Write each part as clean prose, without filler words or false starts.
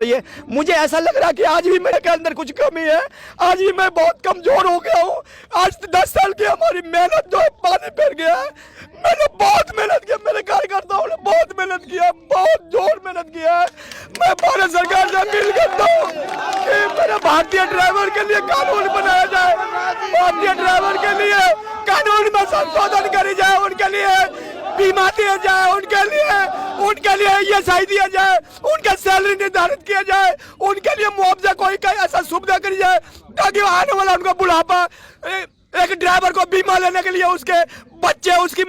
ये मुझे ऐसा लग रहा है कि आज भी मेरे के अंदर कुछ कमी है। आज भी मैं बहुत कमजोर हो गया हूँ। आज 10 साल की हमारी मेहनत जो है पानी फिर गया है। मैंने बहुत मेहनत किया, मेरे कार्यकर्ताओं ने बहुत मेहनत किया, बहुत जोर मेहनत किया है। मैं भारत सरकार से अपील करता हूँ कि मेरे भारतीय ड्राइवर के लिए कानून बनाया जाए, भारतीय ड्राइवर के लिए कानून में संशोधन करी जाए, उनके लिए बीमा दिया जाए, उनके लिए ESI दिया जाए, उनका सैलरी निर्धारित किया जाए, उनके लिए मुआवजा कोई ऐसा सुविधा करी जाए ताकि आने वाला उनका बुढ़ापा, एक ड्राइवर को बीमा लेने के लिए उसके बच्चे, उसकी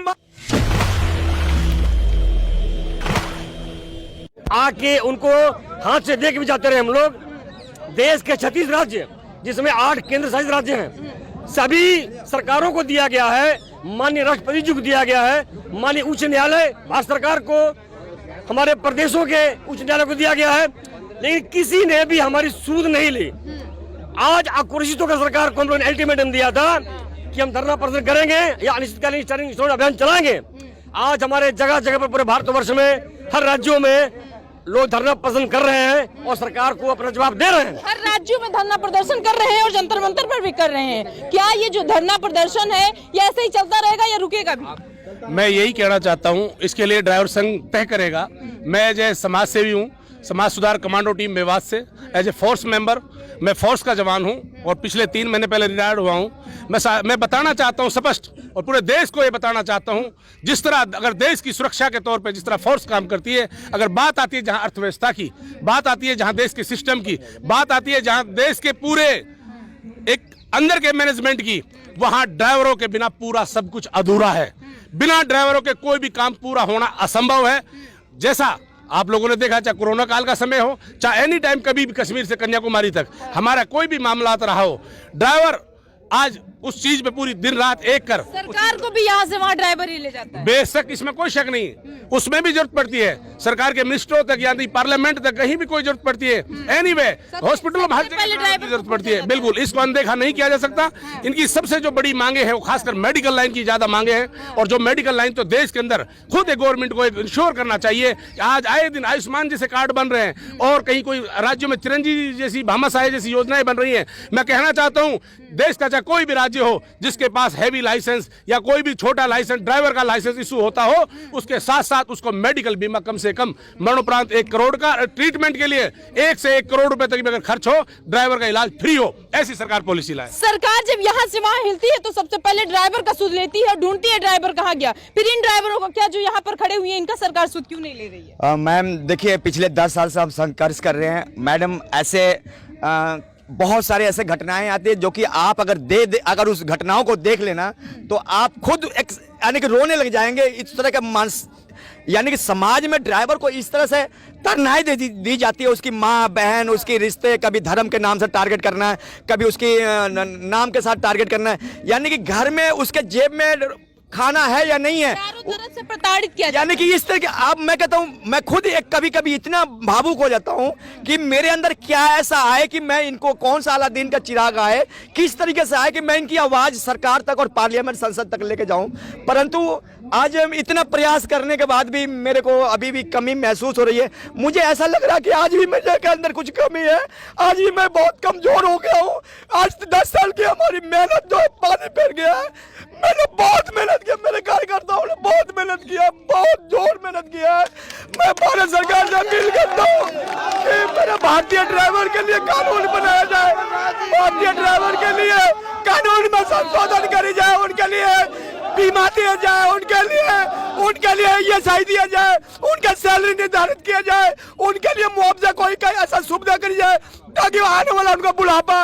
आके उनको हाथ से देख भी जाते रहे हम लोग। देश के 36 राज्य, जिसमें 8 केंद्र शासित राज्य हैं, सभी सरकारों को दिया गया है, माननीय राष्ट्रपति जी को दिया गया है, माननीय उच्च न्यायालय भारत सरकार को, हमारे प्रदेशों के उच्च न्यायालय को दिया गया है, लेकिन किसी ने भी हमारी सुध नहीं ली। आज आक्रोशित होकर सरकार को हम लोगों ने अल्टीमेटम दिया था कि हम धरना प्रदर्शन करेंगे या अनिश्चितकालीन स्टैंडिंग अभियान चलाएंगे। आज हमारे जगह जगह पर पूरे भारतवर्ष में हर राज्यों में लोग धरना प्रदर्शन कर रहे हैं और सरकार को अपना जवाब दे रहे हैं। हर राज्यों में धरना प्रदर्शन कर रहे हैं और जंतर मंतर पर भी कर रहे हैं। क्या ये जो धरना प्रदर्शन है ये ऐसे ही चलता रहेगा या रुकेगा भी? मैं यही कहना चाहता हूं, इसके लिए ड्राइवर संघ तय करेगा। मैं एज ए समाज सेवी हूं, समाज सुधार कमांडो टीम मेवात से, एज ए फोर्स मेंबर, मैं फोर्स का जवान हूं और पिछले 3 महीने पहले रिटायर्ड हुआ हूं। मैं बताना चाहता हूं स्पष्ट, और पूरे देश को ये बताना चाहता हूं, जिस तरह अगर देश की सुरक्षा के तौर पे जिस तरह फोर्स काम करती है, अगर बात आती है जहां अर्थव्यवस्था की, बात आती है जहां देश के सिस्टम की, बात आती है जहां देश के पूरे एक अंदर के मैनेजमेंट की, वहां ड्राइवरों के बिना पूरा सब कुछ अधूरा है। बिना ड्राइवरों के कोई भी काम पूरा होना असंभव है। जैसा आप लोगों ने देखा, चाहे कोरोना काल का समय हो, चाहे एनी टाइम कभी भी कश्मीर से कन्याकुमारी तक हमारा कोई भी मामला रहा हो, ड्राइवर आज उस चीज पे पूरी दिन रात एक कर, सरकार को भी यहाँ से वहाँ ड्राइवर ही ले जाता है। बेशक इसमें कोई शक नहीं, उसमें भी जरूरत पड़ती है। सरकार के मिनिस्टरों तक यानी पार्लियामेंट तक कहीं भी कोई जरूरत पड़ती है। एनीवे हॉस्पिटलों में हर जगह जरूरत पड़ती है। बिल्कुल इसको अनदेखा नहीं किया जा सकता। इनकी सबसे जो बड़ी मांगे है वो खासकर मेडिकल लाइन की ज्यादा मांगे हैं, और जो मेडिकल लाइन तो देश के अंदर खुद गवर्नमेंट को इंश्योर करना चाहिए। आज आए दिन आयुष्मान जैसे कार्ड बन रहे हैं और कहीं कोई राज्यों में चिरंजीवी जैसी, भामाशाह जैसी योजनाएं बन रही हैं। मैं कहना चाहता हूं, देश का चाहे कोई भी राज्य हो जिसके पास हैवी लाइसेंस या कोई भी छोटा लाइसेंस, ड्राइवर का लाइसेंस इशू होता हो, उसके साथ साथ उसको मेडिकल बीमा कम से कम मरणोपरांत 1 करोड़ का, ट्रीटमेंट के लिए 1 से 1 करोड़ रुपए तक भी अगर खर्च हो, ड्राइवर का इलाज फ्री हो, ऐसी सरकार पॉलिसी लाए। सरकार जब यहाँ से वहाँ हिलती है तो सबसे पहले ड्राइवर का सुध लेती है, ढूंढती है ड्राइवर कहाँ गया। फिर इन ड्राइवरों को क्या जो यहाँ पर खड़े हुए हैं इनका सरकार सुध क्यों नहीं ले रही है? मैम देखिए, पिछले 10 साल से हम संघर्ष कर रहे हैं मैडम। ऐसे बहुत सारे ऐसे घटनाएं आती है जो कि आप अगर उस घटनाओं को देख लेना तो आप खुद यानी कि रोने लग जाएंगे। इस तरह का यानी कि समाज में ड्राइवर को इस तरह से तन्हाई दी जाती है। उसकी माँ बहन, उसके रिश्ते, कभी धर्म के नाम से टारगेट करना है, कभी उसकी नाम के साथ टारगेट करना है। यानी कि घर में उसके जेब में खाना है या नहीं है, चारों तरफ से प्रताड़ित किया, यानी कि इस तरह के। आप मैं कहता हूँ, मैं खुद कभी इतना भावुक हो जाता हूँ कि मेरे अंदर क्या ऐसा आए कि मैं इनको, कौन सा अलादीन का चिराग आए, किस तरीके से आए कि मैं इनकी आवाज सरकार तक और पार्लियामेंट, संसद तक लेके जाऊं। परंतु आज इतना प्रयास करने के बाद भी मेरे को अभी भी कमी महसूस हो रही है। मुझे ऐसा लग रहा है कि आज भी मेरे के अंदर कुछ कमी है। आज भी मैं बहुत कमजोर हो गया हूँ। आज 10 साल की हमारी मेहनत जो है पानी फिर गया है। मैंने बहुत मेहनत किया, मेरे कार्यकर्ताओं ने बहुत मेहनत किया, बहुत जोर मेहनत किया है। मैं भारत सरकार से अपील करता हूँ कि मेरे भारतीय ड्राइवर के लिए कानून बनाया जाए, भारतीय ड्राइवर के लिए कानून में संशोधन करी जाए, उनके लिए बीमा दिया जाए, उनके लिए ESI दिया जाए, उनका सैलरी निर्धारित किया जाए, उनके लिए मुआवजा कोई ऐसा सुविधा करी जाए ताकि आने वाला उनका बुढ़ापा,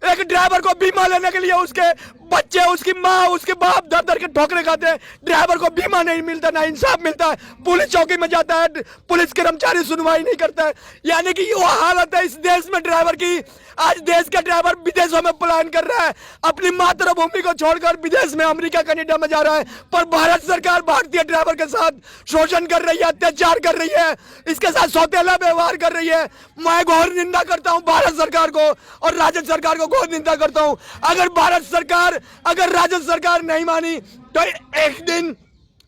एक ड्राइवर को बीमा लेने के लिए उसके बच्चे, उसकी माँ, उसके बाप दर के ठोकरे खाते हैं। ड्राइवर को बीमा नहीं मिलता, ना इंसाफ मिलता है। पुलिस चौकी में जाता है, पुलिस कर्मचारी सुनवाई नहीं करता है। यानी कि वो हालत है इस देश में ड्राइवर की। आज देश का ड्राइवर विदेशों में पलायन कर रहा है, अपनी मातृभूमि को छोड़कर विदेश में, अमेरिका, कनाडा में जा रहा है। पर भारत सरकार भारतीय ड्राइवर के साथ शोषण कर रही है, अत्याचार कर रही है, इसके साथ सौतेला व्यवहार कर रही है। मैं घोर निंदा करता हूं भारत सरकार को और राज्य सरकार को घोर निंदा करता हूं। अगर राज्य सरकार नहीं मानी तो एक दिन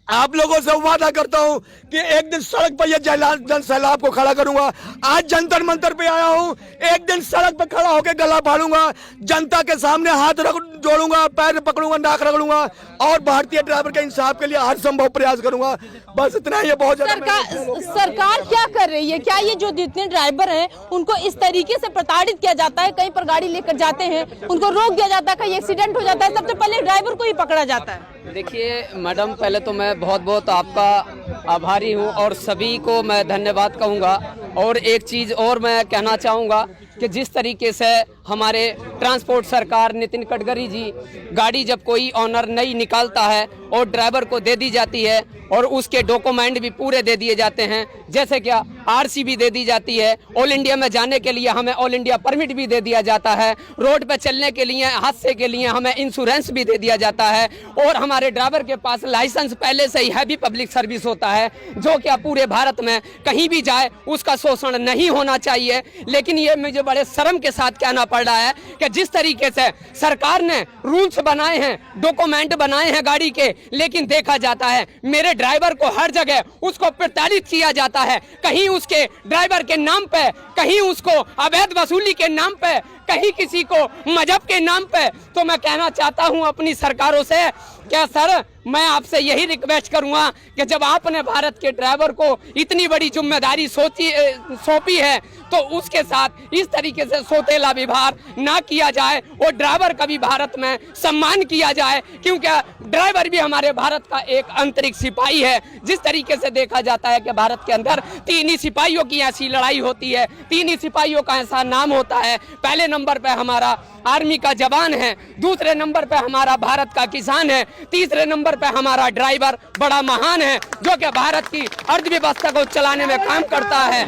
आप लोगों से वादा करता हूं कि एक दिन सड़क पर यह जन सैलाब को खड़ा करूंगा। आज जंतर मंतर पे आया हूं, एक दिन सड़क पर खड़ा होकर गला फाड़ूंगा, जनता के सामने हाथ जोड़ूंगा, पैर पकड़ूंगा, नाक रगड़ूंगा और भारतीय ड्राइवर के इंसाफ के लिए हर संभव प्रयास करूंगा। बस इतना ही है। बहुत सरकार क्या कर रही है? क्या ये जो जितने ड्राइवर हैं उनको इस तरीके से प्रताड़ित किया जाता है? कहीं पर गाड़ी लेकर जाते हैं, उनको रोक दिया जाता है, कहीं एक्सीडेंट हो जाता है, सबसे पहले ड्राइवर को ही पकड़ा जाता है। देखिए मैडम, पहले तो मैं बहुत बहुत आपका आभारी हूं और सभी को मैं धन्यवाद कहूंगा। और एक चीज़ और मैं कहना चाहूँगा कि जिस तरीके से हमारे ट्रांसपोर्ट सरकार नितिन गडकरी जी गाड़ी जब कोई ऑनर नहीं निकालता है और ड्राइवर को दे दी जाती है और उसके डॉक्यूमेंट भी पूरे दे दिए जाते हैं, जैसे क्या आरसी भी दे दी जाती है, ऑल इंडिया में जाने के लिए हमें ऑल इंडिया परमिट भी दे दिया जाता है, रोड पे चलने के लिए हादसे के लिए हमें इंश्योरेंस भी दे दिया जाता है और हमारे ड्राइवर के पास लाइसेंस पहले से ही हैवी पब्लिक सर्विस होता है, जो क्या पूरे भारत में कहीं भी जाए उसका शोषण नहीं होना चाहिए। लेकिन ये मुझे बड़े शर्म के साथ कहना पड़ रहा है कि जिस तरीके से सरकार ने रूल्स बनाए हैं, डॉक्यूमेंट बनाए हैं गाड़ी के, लेकिन देखा जाता है मेरे ड्राइवर को हर जगह उसको प्रताड़ित किया जाता है, कहीं उसके ड्राइवर के नाम पे, कहीं उसको अवैध वसूली के नाम पे, कहीं किसी को मजहब के नाम पे। तो मैं कहना चाहता हूं अपनी सरकारों से, क्या सर मैं आपसे यही रिक्वेस्ट करूंगा कि जब आपने भारत के ड्राइवर को इतनी बड़ी जिम्मेदारी सौंपी है तो उसके साथ इस तरीके से सौतेला व्यवहार ना किया जाए और ड्राइवर का भी भारत में सम्मान किया जाए, क्योंकि ड्राइवर भी हमारे भारत का एक आंतरिक सिपाही है। जिस तरीके से देखा जाता है कि भारत के अंदर 3 ही सिपाहियों की ऐसी लड़ाई होती है, 3 ही सिपाहियों का ऐसा नाम होता है। पहले नंबर पे हमारा आर्मी का जवान है, दूसरे नंबर पे हमारा भारत का किसान है, तीसरे नंबर पे हमारा ड्राइवर बड़ा महान है जो कि भारत की अर्थव्यवस्था को चलाने में काम करता है।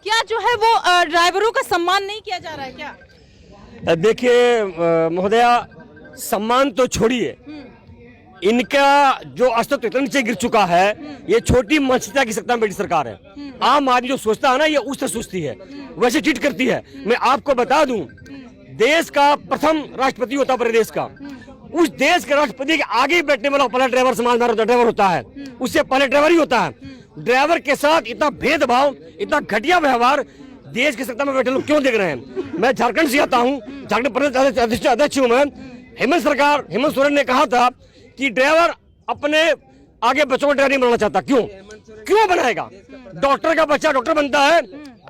क्या जो है वो ड्राइवरों का सम्मान नहीं किया जा रहा है क्या? देखिए महोदया, सम्मान तो छोड़िए, इनका जो अस्तित्व इतना नीचे गिर चुका है, ये छोटी मंचता की सत्ता में बैठी सरकार है। आम आदमी जो सोचता है ना, ये उससे सोचती है, वैसे ट्रीट करती है। मैं आपको बता दूं, देश का प्रथम राष्ट्रपति होता है प्रदेश का, उस देश के राष्ट्रपति के आगे बैठने वाला पहला ड्राइवर समाजदार ड्राइवर होता है, उससे पहले ड्राइवर ही होता है। ड्राइवर के साथ इतना भेदभाव, इतना घटिया व्यवहार देश की सत्ता में बैठे लोग क्यों देख रहे हैं? मैं झारखंड से आता हूँ, झारखंड प्रदेश अध्यक्ष हूँ मैं। हेमंत सोरेन ने कहा था कि ड्राइवर अपने आगे बच्चों को ड्राइवर नहीं बनाना चाहता। क्यों बनाएगा? डॉक्टर का बच्चा डॉक्टर बनता है,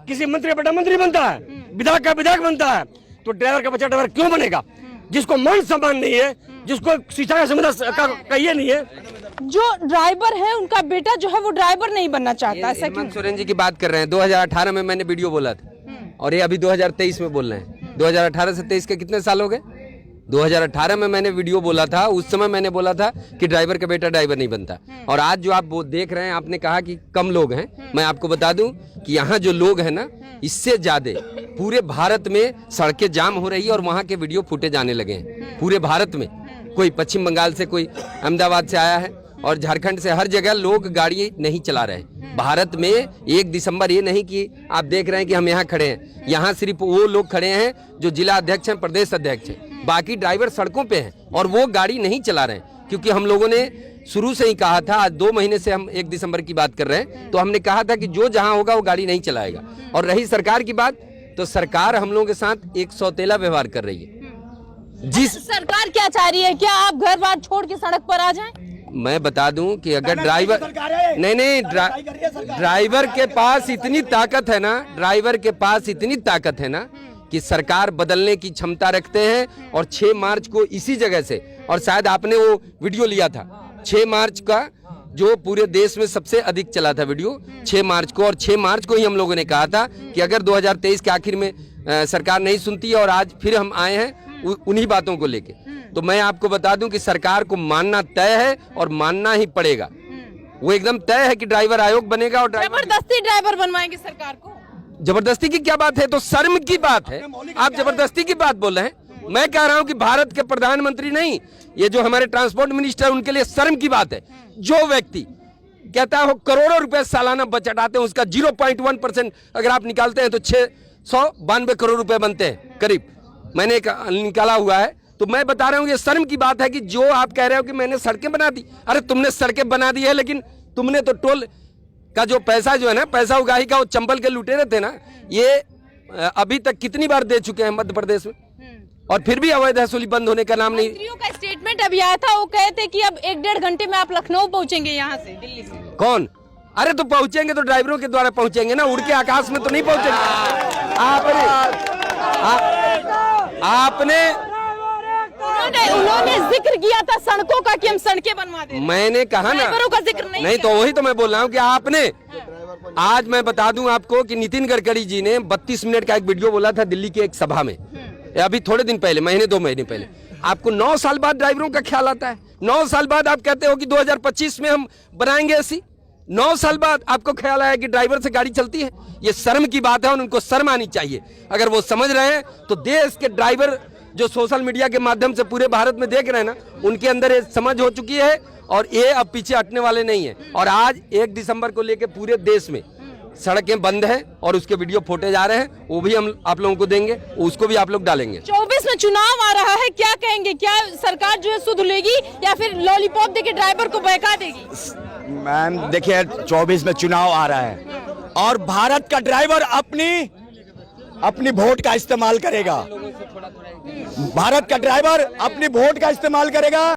किसी मंत्री का बेटा मंत्री बनता है, विधायक का विधायक बनता है, तो ड्राइवर का बच्चा ड्राइवर क्यों बनेगा? जिसको मान सम्मान नहीं है, जिसको शिक्षा का सुविधा कहिए नहीं है, जो ड्राइवर है उनका बेटा जो है वो ड्राइवर नहीं बनना चाहता। ऐसा क्यों? हेमंत सोरेन जी की बात कर रहे हैं। 2018 में मैंने वीडियो बोला था और ये अभी 2023 में बोल रहे हैं। 2018 से 23 के कितने साल हो गए? 2018 में मैंने वीडियो बोला था, उस समय मैंने बोला था कि ड्राइवर का बेटा ड्राइवर नहीं बनता। और आज जो आप वो देख रहे हैं, आपने कहा कि कम लोग हैं, मैं आपको बता दूं कि यहाँ जो लोग हैं ना, इससे ज्यादा पूरे भारत में सड़कें जाम हो रही है और वहाँ के वीडियो फुटेज आने लगे हैं पूरे भारत में। कोई पश्चिम बंगाल से, कोई अहमदाबाद से आया है और झारखंड से, हर जगह लोग गाड़ी नहीं चला रहे। भारत में 1 दिसंबर ये नहीं कि आप देख रहे हैं कि हम यहाँ खड़े हैं, यहाँ सिर्फ वो लोग खड़े हैं जो जिला अध्यक्ष हैं, प्रदेश अध्यक्ष हैं, बाकी ड्राइवर सड़कों पे हैं और वो गाड़ी नहीं चला रहे हैं। क्योंकि हम लोगों ने शुरू से ही कहा था, आज 2 महीने से हम 1 दिसंबर की बात कर रहे हैं, तो हमने कहा था कि जो जहाँ होगा वो गाड़ी नहीं चलाएगा। और रही सरकार की बात, तो सरकार हम लोगों के साथ एक सौतेला व्यवहार कर रही है। जिस सरकार क्या चाह रही है? क्या आप घर बार छोड़ के सड़क पर आ जाएं? मैं बता दूं कि अगर ड्राइवर ड्राइवर के पास इतनी ताकत है ना, ड्राइवर के पास इतनी ताकत है ना कि सरकार बदलने की क्षमता रखते हैं। और 6 मार्च को इसी जगह से, और शायद आपने वो वीडियो लिया था 6 मार्च का, जो पूरे देश में सबसे अधिक चला था वीडियो 6 मार्च को। और 6 मार्च को ही हम लोगों ने कहा था कि अगर 2023 के आखिर में सरकार नहीं सुनती है, और आज फिर हम आए हैं उन्हीं बातों को लेके, तो मैं आपको बता दूं कि सरकार को मानना तय है और मानना ही पड़ेगा। वो एकदम तय है कि ड्राइवर आयोग बनेगा और जबरदस्ती ड्राइवर बनवाएंगे सरकार को। जबरदस्ती की क्या बात है? तो शर्म की बात है। आप जबरदस्ती की बात बोल रहे हैं। मैं कह रहा हूं कि भारत के प्रधानमंत्री नहीं, ये जो हमारे ट्रांसपोर्ट मिनिस्टर, उनके लिए शर्म की बात है। जो व्यक्ति कहता है वो करोड़ों रुपए सालाना बजट आते हैं, उसका 0.1% अगर आप निकालते हैं तो 692 करोड़ रुपए बनते हैं करीब। मैंने निकाला हुआ है तो मैं बता रहा हूँ ये शर्म की बात है कि जो आप कह रहे हो कि मैंने सड़कें बना दी, अरे तुमने सड़कें बना दी है, लेकिन तुमने तो टोल का जो पैसा जो है ना, पैसा उगाही का वो चंबल के लुटेरे थे ना, ये अभी तक कितनी बार दे चुके हैं मध्य प्रदेश में, और फिर भी अवैध वसूली बंद होने का नाम नहीं। मंत्रियों का स्टेटमेंट अभी आया था, वो कहे थे कि अब 1-1.5 घंटे में आप लखनऊ पहुंचेंगे यहाँ से, दिल्ली से। कौन? अरे तो पहुंचेंगे तो ड्राइवरों के द्वारा पहुंचेंगे ना, उड़ के आकाश में तो नहीं पहुंचेंगे। उन्होंने जिक्र किया था सड़कों का कि हम सड़कें बनवा दें। मैंने कहा ना, ड्राइवरों का जिक्र नहीं तो वही तो मैं बोल रहा हूँ कि आपने, आज मैं बता दूं आपको कि नितिन गडकरी जी ने 32 मिनट का एक वीडियो बोला था दिल्ली की एक सभा में, अभी थोड़े दिन पहले, 2 महीने पहले। आपको 9 साल बाद ड्राइवरों का ख्याल आता है? 9 साल बाद आप कहते हो कि 2025 में हम बनाएंगे ऐसी, 9 साल बाद आपको ख्याल आया कि ड्राइवर से गाड़ी चलती है? ये शर्म की बात है और उनको शर्म आनी चाहिए। अगर वो समझ रहे हैं तो देश के ड्राइवर जो सोशल मीडिया के माध्यम से पूरे भारत में देख रहे हैं ना, उनके अंदर ये समझ हो चुकी है और ये अब पीछे हटने वाले नहीं है। और आज 1 दिसंबर को लेकर पूरे देश में सड़कें बंद हैं और उसके वीडियो फोटे जा रहे हैं, वो भी हम आप लोगों को देंगे, उसको भी आप लोग डालेंगे। 24 में चुनाव आ रहा है, क्या कहेंगे? क्या सरकार जो है सुध लेगी या फिर लॉलीपॉप देके ड्राइवर को बहका देगी? मैम देखिए, 24 में चुनाव आ रहा है और भारत का ड्राइवर अपनी वोट का इस्तेमाल करेगा। भारत का ड्राइवर अपनी वोट का इस्तेमाल करेगा।